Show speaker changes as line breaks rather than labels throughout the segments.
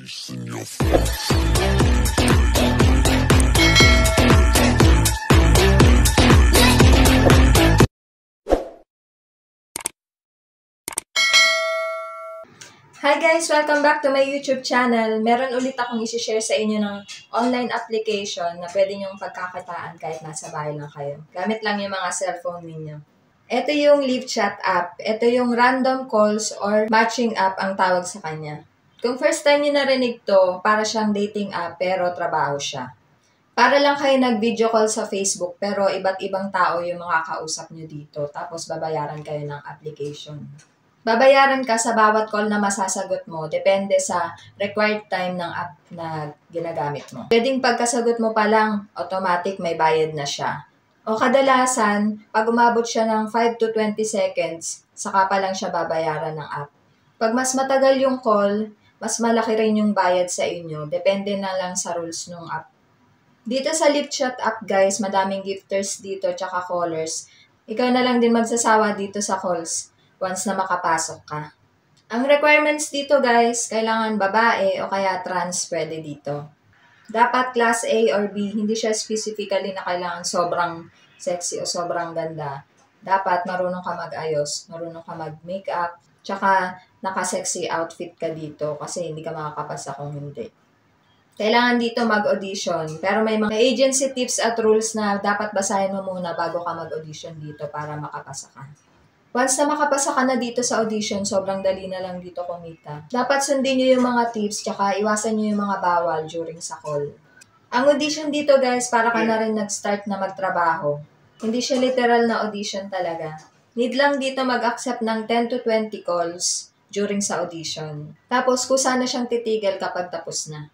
face in your face.
Hi guys! Welcome back to my YouTube channel. Meron ulit akong isi-share sa inyo ng online application na pwede nyong pagkakitaan kahit nasa bahay lang kayo. Gamit lang yung mga cellphone ninyo. Ito yung live chat app. Ito yung random calls or matching app ang tawag sa kanya. Kung first time nyo narinig to, para siyang dating app pero trabaho siya. Para lang kayo nag-video call sa Facebook pero iba't ibang tao yung makakausap nyo dito. Tapos babayaran kayo ng application. Babayaran ka sa bawat call na masasagot mo, depende sa required time ng app na ginagamit mo. Pwedeng pagkasagot mo pa lang, automatic may bayad na siya. O kadalasan, pag umabot siya ng 5 to 20 seconds, saka pa lang siya babayaran ng app. Pag mas matagal yung call, mas malaki rin yung bayad sa inyo, depende na lang sa rules ng app. Dito sa Live Chat app guys, madaming gifters dito tsaka callers. Ikaw na lang din magsasawa dito sa calls once na makapasok ka. Ang requirements dito guys, kailangan babae o kaya trans pwede dito. Dapat class A or B, hindi siya specifically na kailangan sobrang sexy o sobrang ganda. Dapat marunong ka mag-ayos, marunong ka mag-makeup, tsaka naka-sexy outfit ka dito kasi hindi ka makakapasa kung hindi. Kailangan dito mag-audition, pero may mga agency tips at rules na dapat basahin mo muna bago ka mag-audition dito para makapasa ka. Once na makapasa ka na dito sa audition, sobrang dali na lang dito kumita. Dapat sundin nyo yung mga tips, tsaka iwasan nyo yung mga bawal during sa call. Ang audition dito guys, para ka na rin nag-start na magtrabaho. Hindi siya literal na audition talaga. Need lang dito mag-accept ng 10 to 20 calls during sa audition. Tapos kusa na siyang titigil kapag tapos na.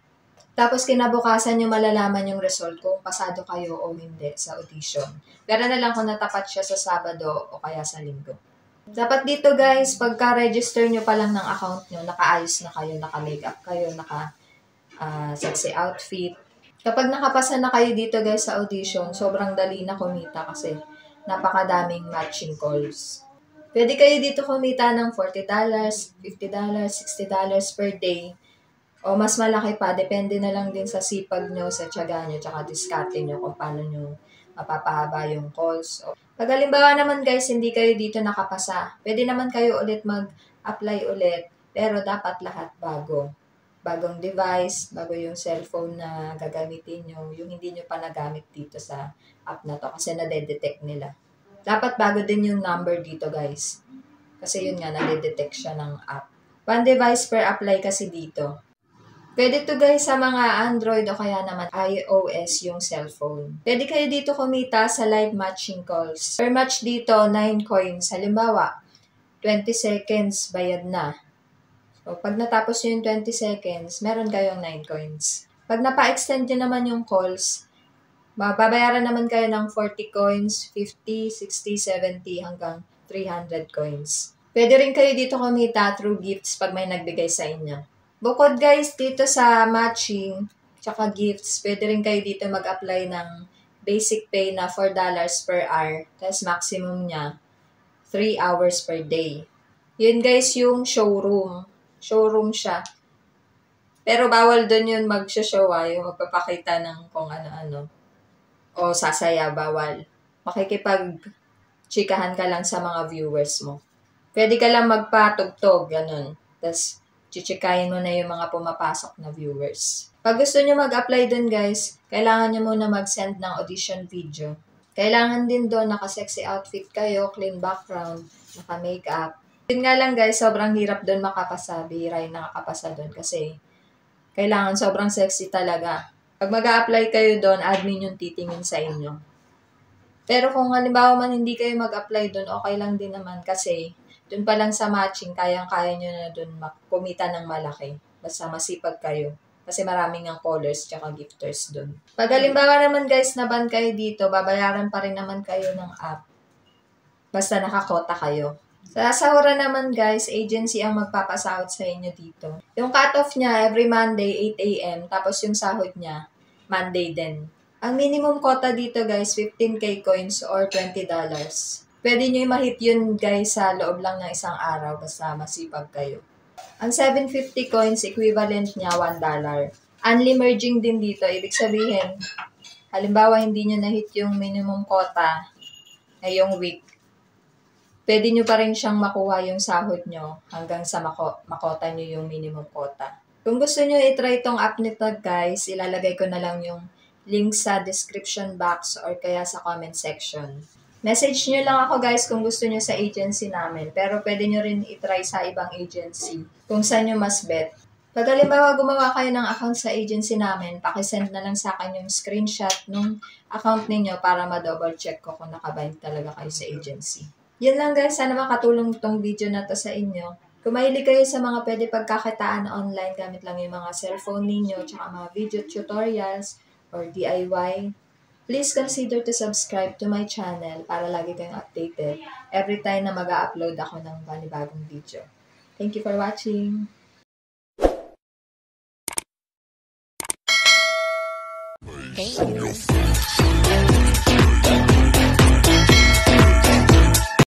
Tapos kinabukasan nyo malalaman yung result kung pasado kayo o hindi sa audition. Pero na lang kung natapat siya sa Sabado o kaya sa Linggo. Dapat dito guys, pagka-register nyo pa lang ng account nyo, naka-ayos na kayo, naka-makeup kayo, naka-sexy outfit. Kapag nakapasa na kayo dito guys sa audition, sobrang dali na kumita kasi napakadaming matching calls. Pwede kayo dito kumita ng $40, $50, $60 per day. O mas malaki pa, depende na lang din sa sipag nyo, sa tiyaga nyo, tsaka diskarte nyo kung paano nyo mapapahaba yung calls. Pag halimbawa naman guys, hindi kayo dito nakapasa, pwede naman kayo ulit mag-apply ulit, pero dapat lahat bago. Bagong device, bago yung cellphone na gagamitin nyo, yung hindi nyo pa nagamit dito sa app na to kasi nade-detect nila. Dapat bago din yung number dito guys, kasi yun nga, nade-detect siya ng app. One device per apply kasi dito. Pwede to guys sa mga Android o kaya naman iOS yung cellphone. Pwede kayo dito kumita sa live matching calls. Per match dito, 9 coins. Halimbawa, 20 seconds, bayad na. So, pag natapos nyo yung 20 seconds, meron kayong 9 coins. Pag napa-extend nyo naman yung calls, mababayaran naman kayo ng 40 coins, 50, 60, 70, hanggang 300 coins. Pwede rin kayo dito kumita through gifts pag may nagbigay sa inyo. Bukod guys, dito sa matching, tsaka gifts, pwede rin kayo dito mag-apply ng basic pay na $4 per hour. Tapos maximum niya, 3 hours per day. Yun guys yung showroom. Showroom siya. Pero bawal dun yun mag-show yung magpapakita ng kung ano-ano. O sasaya, bawal. Makikipag-chikahan ka lang sa mga viewers mo. Pwede ka lang magpatugtog, ganun. Tapos, chichikayin mo na yung mga pumapasok na viewers. Pag gusto nyo mag-apply dun guys, kailangan nyo muna mag-send ng audition video. Kailangan din doon naka-sexy outfit kayo, clean background, naka-makeup. Yun nga lang guys, sobrang hirap doon makapasa. Bihira yung nakakapasa doon kasi kailangan sobrang sexy talaga. Pag mag-a-apply kayo doon, admin yung titingin sa inyo. Pero kung halimbawa man hindi kayo mag-apply doon, okay lang din naman kasi doon pa lang sa matching, kayang-kaya nyo na doon kumita ng malaki. Basta masipag kayo. Kasi maraming ang callers tsaka gifters doon. Pag halimbawa naman guys, naban kayo dito, babayaran pa rin naman kayo ng app. Basta nakakota kayo. Sa sahuran naman guys, agency ang magpapasahod sa inyo dito. Yung cut-off niya, every Monday, 8 a.m. Tapos yung sahod niya, Monday din. Ang minimum quota dito guys, 15k coins or $20. Pwede nyo i-mahit yun guys sa loob lang ng isang araw basta masipag kayo. Ang 750 coins, equivalent niya $1. Only merging din dito. Ibig sabihin, halimbawa hindi nyo na-hit yung minimum quota ngayong week, pwede nyo pa rin siyang makuha yung sahod nyo hanggang sa makota nyo yung minimum quota. Kung gusto nyo i-try itong app nito guys, ilalagay ko na lang yung link sa description box or kaya sa comment section. Message nyo lang ako guys kung gusto nyo sa agency namin. Pero pwede nyo rin i-try sa ibang agency kung saan nyo mas bet. Pag halimbawa gumawa kayo ng account sa agency namin, pakisend na lang sa akin yung screenshot nung account ninyo para ma-double check ko kung nakabind talaga kayo sa agency. Yun lang guys, sana makatulong tong video na to sa inyo. Kung mahilig kayo sa mga pwede pagkakitaan online, gamit lang yung mga cellphone ninyo, tsaka mga video tutorials or DIY, please consider to subscribe to my channel para lagi kayong updated every time na mag-upload ako ng panibagong video. Thank you for watching!
Hey.